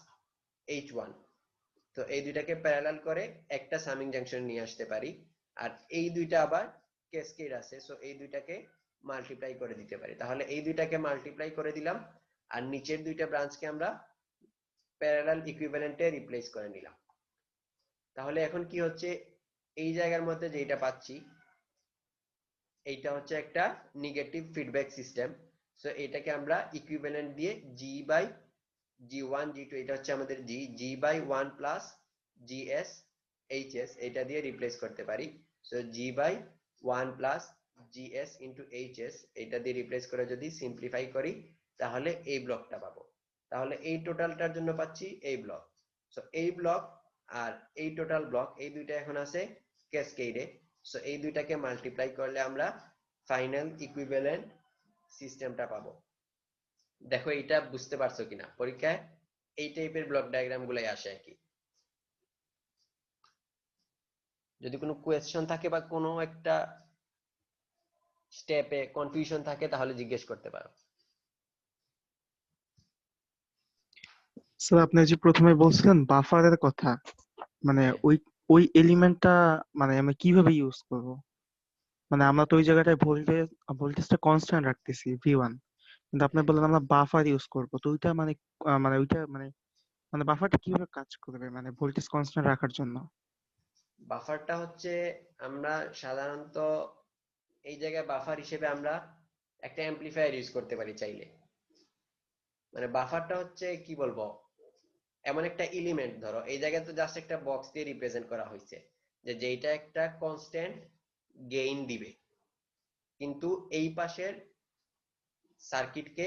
[SPEAKER 1] H1, তো এই দুইটাকে প্যারালাল করে একটা সামিং জাংশন নিয়ে আসতে পারি। আর এই দুইটা আবার ক্যাসকেড আছে, সো এই দুইটাকে মাল্টিপ্লাই করে দিতে পারি। তাহলে এই দুইটাকে মাল্টিপ্লাই করে দিলাম, আর নিচের দুইটা ব্রাঞ্চকে আমরা প্যারালাল ইকুইভ্যালেন্টে রিপ্লেস করে নিলাম। তাহলে এখন কি হচ্ছে, এই জায়গার মধ্যে যেটা পাচ্ছি এইটা হচ্ছে একটা নেগেটিভ ফিডব্যাক সিস্টেম। সো এটাকে আমরা ইকুইভ্যালেন্ট দিয়ে G1 G2, এটা হচ্ছে আমাদের G/1 প্লাস GS HS এটা দিয়ে রিপ্লেস করতে পারি। So G/1 plus GS into HS এটা দিয়ে রিপ্লেস করে যদি সিম্পলিফাই করি তাহলে এই ব্লকটা পাবো। তাহলে এই টোটালটার জন্য পাচ্ছি এই ব্লক। সো এই ব্লক আর এই টোটাল ব্লক এই দুইটা এখন আছে ক্যাসকেডে। সো এই দুইটাকে মাল্টিপ্লাই করলে আমরা ফাইনাল ইকুইভ্যালেন্ট সিস্টেমটা পাবো। দেখো এটা বুঝতে পারছো কিনা, পরীক্ষায় এই টাইপের ব্লক ডায়াগ্রাম গুলাই আসে আর কি। যদি কোনো কোয়েশ্চন থাকে বা কোনো একটা স্টেপে কনফিউশন থাকে তাহলে জিজ্ঞেস করতে পারো।
[SPEAKER 4] স্যার আপনি যে প্রথমে বলছিলেন বাফারের কথা, মানে
[SPEAKER 1] হ্যাঁ।
[SPEAKER 4] ওই ওই এলিমেন্টটা মানে আমি কিভাবে ইউজ করব? মানে আমরা তো ওই জায়গাটায় ভোল্টেজটা কনস্ট্যান্ট রাখতেছি V1, কিন্তু আপনি
[SPEAKER 1] হ্যাঁ।
[SPEAKER 4] বললেন আমরা বাফার ইউজ করব, তো ওইটা মানে মানে ওইটা মানে মানে বাফারটা কিভাবে কাজ করবে মানে ভোল্টেজ কনস্ট্যান্ট রাখার জন্য?
[SPEAKER 1] বাফারটা হচ্ছে আমরা সাধারণত এই জায়গায় বাফার হিসেবে আমরা একটা অ্যাম্পলিফায়ার ইউজ করতে পারি চাইলে। মানে বাফারটা হচ্ছে কি বলবো, এমন একটা এলিমেন্ট, ধরো এই জায়গায় তো জাস্ট একটা বক্স দিয়ে রিপ্রেজেন্ট করা হয়েছে যে যেটা একটা কনস্ট্যান্ট গেইন দিবে, কিন্তু এই পাশের সার্কিটকে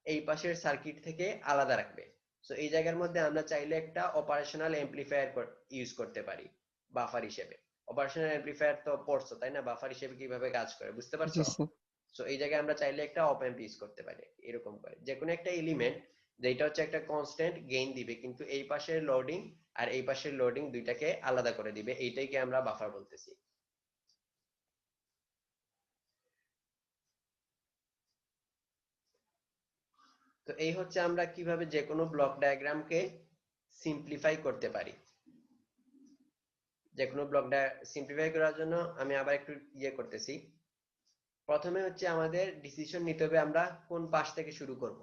[SPEAKER 1] এই পাশের সার্কিট থেকে আলাদা রাখবে। সো এই জায়গার মধ্যে আমরা চাইলে একটা অপারেশনাল অ্যাম্পলিফায়ার ইউজ করতে পারি বাফার হিসেবে। অপারেশনাল অ্যাম্পলিফায়ার তো পড়ছো তাই না, বাফার হিসেবে কিভাবে কাজ করে বুঝতে
[SPEAKER 4] জি
[SPEAKER 1] পারছো?
[SPEAKER 4] স্যার।
[SPEAKER 1] সো এই জায়গায় আমরা চাইলে একটা অপ অ্যাম্প ইউজ করতে পারি এরকম করে, যে কোনো একটা এলিমেন্ট যেটা হচ্ছে একটা কনস্ট্যান্ট গেইন দিবে কিন্তু এই পাশের লোডিং আর এই পাশের লোডিং দুইটাকে আলাদা করে দিবে, এইটাকে আমরা বাফার বলতেছি। তো এই হচ্ছে আমরা কিভাবে যে কোনো ব্লক ডায়াগ্রামকে সিম্পলিফাই করতে পারি। যে কোনো ব্লক সিম্পলিফাই করার জন্য আমি আবার একটু করতেছি। প্রথমে হচ্ছে আমাদের ডিসিশন নিতে হবে আমরা কোন পাশ থেকে শুরু করব।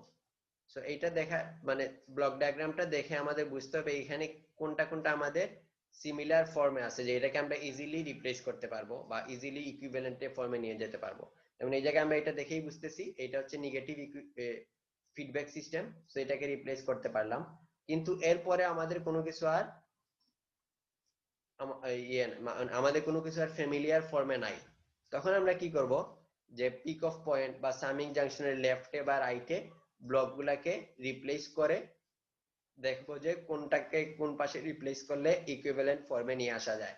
[SPEAKER 1] সো এইটা দেখা মানে ব্লক ডায়াগ্রামটা দেখে আমাদের বুঝতে হবে এখানে কোনটা কোনটা আমাদের সিমিলার ফর্মে আছে, যে এটাকে আমরা ইজিলি রিপ্লেস করতে পারবো বা ইজিলি ইকুইভ্যালেন্ট ফর্মে নিয়ে যেতে পারবো। যেমন এই জায়গায় আমরা এটা দেখেই বুঝতেছি এটা হচ্ছে নেগেটিভ ফিডব্যাক সিস্টেম, সো এটাকে রিপ্লেস করতে পারলাম। কিন্তু এরপরে আমাদের কোনো কিছু আর আমাদের কোনো কিছু আর ফ্যামিলিয়ার ফর্মে নাই। তখন আমরা কি করব, যে পিক অফ পয়েন্ট বা সামিং জাংশনের লেফটে বা রাইটে ব্লকগুলোকে রিপ্লেস করে দেখবো যে কোনটাকে কোন পাশে রিপ্লেস করলে ইকুইভ্যালেন্ট ফর্মে নিয়ে আসা যায়।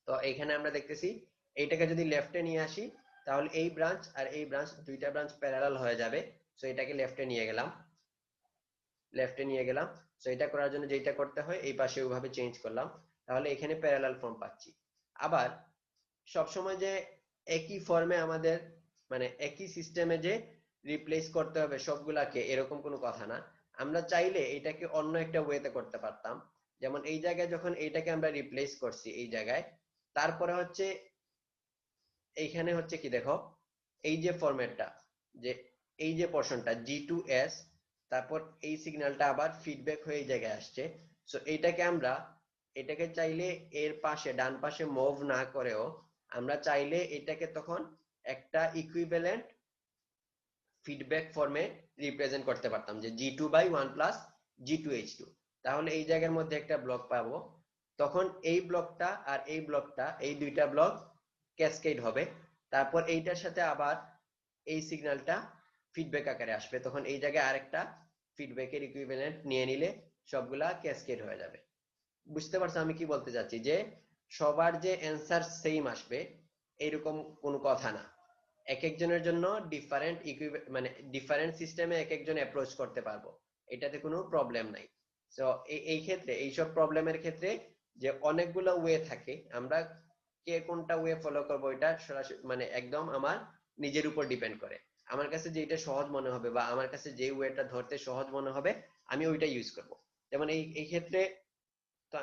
[SPEAKER 1] তো এখানে আমরা দেখতেছি এইটাকে যদি লেফটে নিয়ে আসি তাহলে এই ব্রাঞ্চ আর এই ব্রাঞ্চ দুইটা ব্রাঞ্চ প্যারালাল হয়ে যাবে। সো এটাকে লেফটে নিয়ে গেলাম, সো এটা করার জন্য যেটা করতে হয় এই পাশে ওইভাবে চেঞ্জ করলাম, তাহলে এখানে প্যারালাল ফর্ম পাচ্ছি। আবার সবসময় যে একই ফর্মে আমাদের মানে একই সিস্টেমে যে রিপ্লেস করতে হবে সবগুলাকে এরকম কোনো কথা না। আমরা চাইলে এটাকে অন্য একটা ওয়েতে করতে পারতাম। যেমন এই জায়গায় যখন এইটাকে আমরা রিপ্লেস করছি এই জায়গায়, তারপরে হচ্ছে এইখানে হচ্ছে কি দেখো এই যে ফরম্যাটটা, যে এই যে পোরশনটা G2S, তারপর এই সিগন্যালটা আবার ফিডব্যাক হয়ে এই জায়গায় আসছে। সো এটাকে চাইলে এর পাশে ডান পাশে মুভ না করেও আমরা চাইলে এটাকে তখন একটা ইকুইভ্যালেন্ট ফিডব্যাক ফর্মে রিপ্রেজেন্ট করতে পারতাম, যে G2/1 প্লাস G2H2। তাহলে এই জায়গার মধ্যে একটা ব্লক পাবো, তখন এই ব্লকটা আর এই ব্লকটা এই দুইটা ব্লক ক্যাসকেড হবে, তারপর এইটার সাথে আবার এই সিগন্যালটা ফিডব্যাক আকারে আসবে, তখন এই জায়গায় আরেকটা ফিডব্যাকের ইকুইভ্যালেন্ট নিয়ে নিলে সবগুলা ক্যাসকেড হয়ে যাবে। বুঝতে পারছো আমি কি বলতে চাচ্ছি, যে সবার যে অ্যান্সার সেম আসবে এরকম কোনো কথা না। এক একজনের জন্য ডিফারেন্ট মানে ডিফারেন্ট সিস্টেমে এক একজন অ্যাপ্রোচ করতে পারবো, এটাতে কোনো প্রবলেম নাই। সো এই ক্ষেত্রে এইসব প্রবলেমের ক্ষেত্রে যে অনেকগুলো ওয়ে থাকে, আমরা কে কোনটা ওয়ে ফলো করবো এটা সরাসরি মানে একদম আমার নিজের উপর ডিপেন্ড করে। আমার কাছে যেটা সহজ মনে হবে বা আমার কাছে যে ওয়েটা ধরতে সহজ মনে হবে আমি ওইটা ইউজ করব। যেমন এই ক্ষেত্রে তো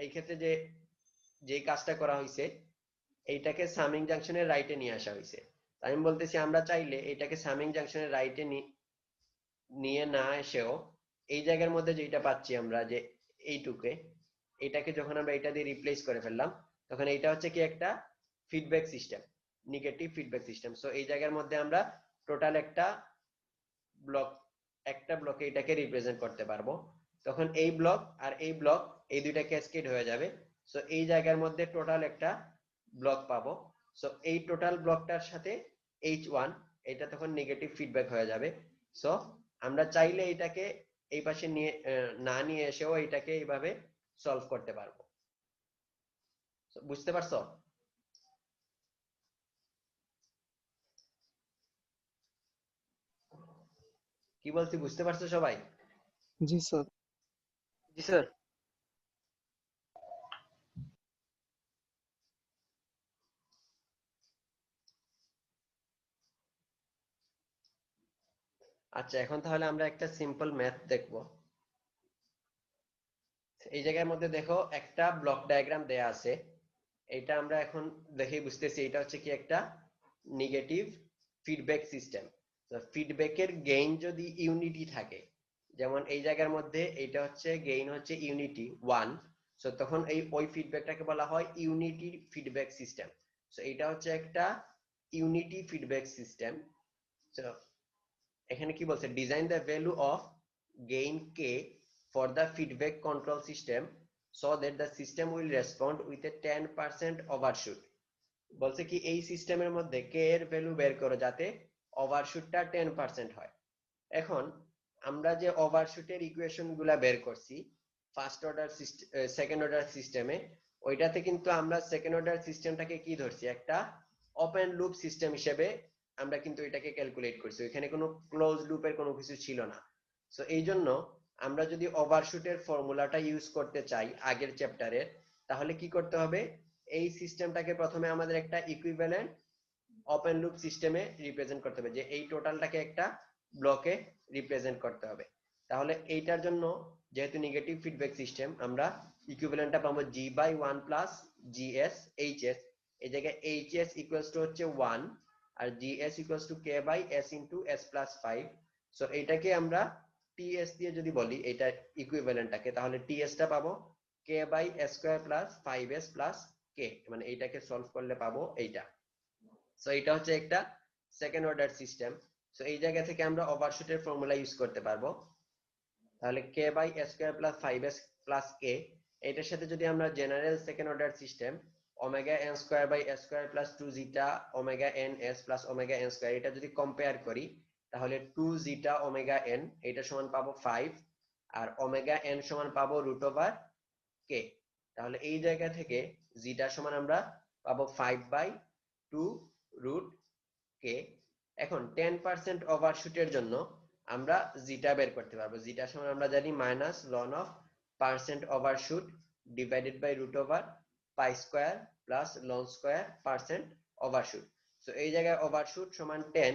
[SPEAKER 1] এই ক্ষেত্রে যে যে কাজটা করা হয়েছে এইটাকে সামিং জাংশনের রাইটে নিয়ে আসা হয়েছে। আমি বলতেছি আমরা চাইলে এটাকে সামিং জাংশনের রাইটে নিয়ে না এসেও এই জায়গার মধ্যে যেটা পাচ্ছি আমরা যে এইটুকে, এটাকে যখন আমরা এটা দিয়ে রিপ্লেস করে ফেললাম তখন এইটা হচ্ছে কি একটা feedback system, negative feedback system. So এই জায়গার মধ্যে আমরা টোটাল একটা ব্লকে এটাকে রিপ্রেজেন্ট করতে পারবো, তখন এই ব্লক আর এই ব্লক এই দুইটা ক্যাসকেড হয়ে যাবে। সো এই জায়গার মধ্যে টোটাল একটা ব্লক পাবো। সো এই টোটাল ব্লকটার সাথে H1 এটা তখন নেগেটিভ ফিডব্যাক হয়ে যাবে। সো আমরা চাইলে এটাকে এই পাশে নিয়ে না নিয়ে এসেও এটাকে এইভাবে সলভ করতে পারবো। বুঝতে পারছো? কি বলছি বুঝতে পারছো সবাই?
[SPEAKER 4] জি স্যার।
[SPEAKER 3] জি স্যার।
[SPEAKER 1] আচ্ছা, এখন তাহলে আমরা একটা সিম্পল ম্যাথ দেখবো। এই জায়গার মধ্যে দেখো একটা ব্লক ডায়াগ্রাম দেয়া আছে। এটা আমরা এখন দেখেই বুঝতেছি এটা হচ্ছে কি একটা নেগেটিভ ফিডব্যাক সিস্টেম। তো ফিডব্যাকের গেইন যদি ইউনিটি থাকে, যেমন এই জায়গার মধ্যে এটা হচ্ছে গেইন হচ্ছে ইউনিটি 1, সো তখন ওই ফিডব্যাকটাকে বলা হয় ইউনিটি ফিডব্যাক সিস্টেম। সো এটা হচ্ছে একটা ইউনিটি ফিডব্যাক সিস্টেম। সো এখানে কি বলছে, design the value of gain K for the feedback control system so that the system will respond with a 10% overshoot। বলছে কি এই সিস্টেমের মধ্যে কে এর ভ্যালু বের করো যাতে ওভারশুটটা 10% হয়। এখন আমরা যে ওভারশুটের ইকুয়েশন গুলা বের করছি first order system, second order সিস্টেমে, ওইটাতে কিন্তু আমরা সেকেন্ড অর্ডার সিস্টেমটাকে কি ধরছি, একটা ওপেন লুপ সিস্টেম হিসেবে আমরা কিন্তু এটাকে ক্যালকুলেট করছি। এখানে কোনো ক্লোজ লুপের কোনো কিছু ছিল না। সো এই জন্য আমরা যদি ওভারশুটের ফর্মুলাটা ইউজ করতে চাই আগের চ্যাপ্টারে, তাহলে কি করতে হবে, এই সিস্টেমটাকে প্রথমে আমাদের একটা ইকুইভ্যালেন্ট ওপেন লুপ সিস্টেমে রিপ্রেজেন্ট করতে হবে, যে এই টোটালটাকে একটা ব্লকে রিপ্রেজেন্ট করতে হবে। তাহলে এইটার জন্য যেহেতু নেগেটিভ ফিডব্যাক সিস্টেম, আমরা ইকুইভ্যালেন্টটা পাবো g/1 প্লাস gs hs। এই জায়গায় hs ইকুয়ালস টু হচ্ছে 1 আর gs equals to k/s into s plus 5। So এইটাকে আমরা ts দিয়ে যদি বলি এটা ইকুইভ্যালেন্টটাকে, তাহলে ts টা পাবো k/s² plus 5s plus k, মানে এইটাকে সলভ করলে পাবো এইটা। সো এটা হচ্ছে একটা সেকেন্ড অর্ডার সিস্টেম। সো এই জায়গা থেকে আমরা ওভারশুটের ফর্মুলা ইউজ করতে পারবো। তাহলে k/s² plus 5s plus k, এটার সাথে যদি আমরা general second order system ω(n²/s² plus 2 জিটা ω(n)s plus ω(n²), এটা যদি কম্পেয়ার করি, তাহলে 2 জিটা ω(n) এটা সমান পাবো 5 আর ω(n) সমান পাবো √k। তাহলে এই জায়গা থেকে জিটা সমান আমরা পাবো 5/2 √k। এখন 10% ওভারশুটের জন্য আমরা জিটা বের করতে পারবো। জিটা সমান আমরা জানি minus ln of percent overshoot divided by √π² plus ln square percent overshoot. So এই জায়গায় ওভারশুট সমান 10,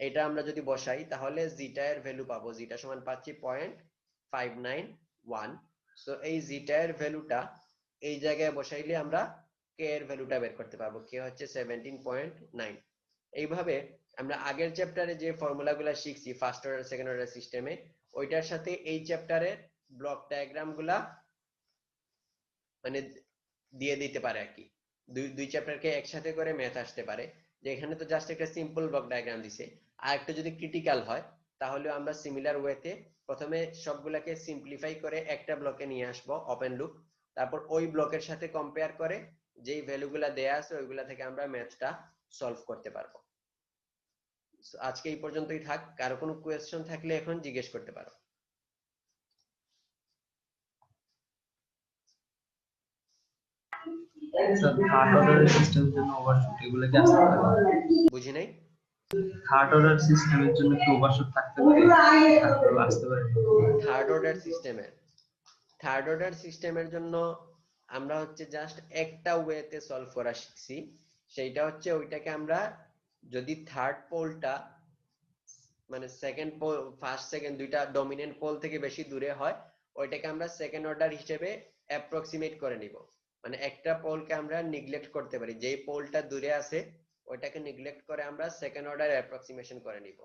[SPEAKER 1] এটা আমরা যদি বসাই তাহলে জিটা এর ভ্যালু পাবো, জিটা সমান পাচ্ছি 0.591। সো এই জিটা এর ভ্যালুটা এই জায়গায় বসাইলে আমরা কে এর ভ্যালুটা বের করতে পারবো, কে হচ্ছে 17.9। এইভাবে আমরা আগের চ্যাপ্টারে যে ফর্মুলাগুলো শিখছি ফার্স্ট অর্ডার সেকেন্ড অর্ডার সিস্টেমে, ওইটার সাথে এই চ্যাপ্টারের ব্লক ডায়াগ্রাম গুলা মানে দিয়ে দিতে পারে আর কি। দুই চ্যাপ্টারকে একসাথে করে ম্যাথ আসতে পারে, যে এখানে তো জাস্ট একটা সিম্পল ব্লক ডায়াগ্রাম দিছে, আর একটা যদি ক্রিটিক্যাল হয় তাহলে আমরা সিমিলার ওয়েতে প্রথমে সবগুলাকে সিম্পলিফাই করে একটা ব্লকে নিয়ে আসবো ওপেন লুপ, তারপর ওই ব্লকের সাথে কম্পেয়ার করে যেই ভ্যালুগুলা দেয়া আছে ওইগুলা থেকে আমরা ম্যাথটা সলভ করতে পারবো। আজকে এই পর্যন্তই থাক, কারো কোনো কোয়েশ্চন থাকলে এখন জিজ্ঞেস করতে পারো।
[SPEAKER 3] স্যার থার্ড অর্ডার সিস্টেমের জন্য ওভারশুট এগুলো কি আসতে পারে?
[SPEAKER 1] বুঝি নাই।
[SPEAKER 3] থার্ড অর্ডার সিস্টেমের জন্য কি ওভারশুট থাকতে পারে? থাকলেও আসতে পারে।
[SPEAKER 1] থার্ড অর্ডার সিস্টেমের জন্য আমরা হচ্ছে জাস্ট একটা ওয়েতে সলভ করা শিখছি, সেইটা হচ্ছে ওইটাকে আমরা যদি থার্ড পোলটা মানে সেকেন্ড পোল ফার্স্ট সেকেন্ড দুইটা ডমিনেন্ট পোল থেকে বেশি দূরে হয়, ওইটাকে আমরা সেকেন্ড অর্ডার হিসেবে অ্যাপ্রক্সিমেট করে নিব। মানে একটা পোলকে আমরা নেগলেক্ট করতে পারি, যেই পোলটা দূরে আছে ওইটাকে নেগলেক্ট করে আমরা সেকেন্ড অর্ডার অ্যাপ্রক্সিমেশন করে নিব।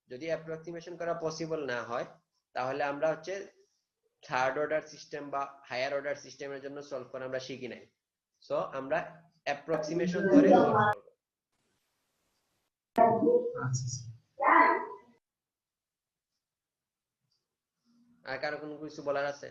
[SPEAKER 1] যদি অ্যাপ্রক্সিমেশন করা পসিবল না হয় তাহলে আমরা হচ্ছে থার্ড অর্ডার সিস্টেম বা হায়ার অর্ডার সিস্টেমের জন্য সলভ করা আমরা শিখি নাই। সো আমরা অ্যাপ্রক্সিমেশন ধরে সলভ করব।
[SPEAKER 3] আচ্ছা।
[SPEAKER 1] আর কারো কোনো কিছু বলার আছে?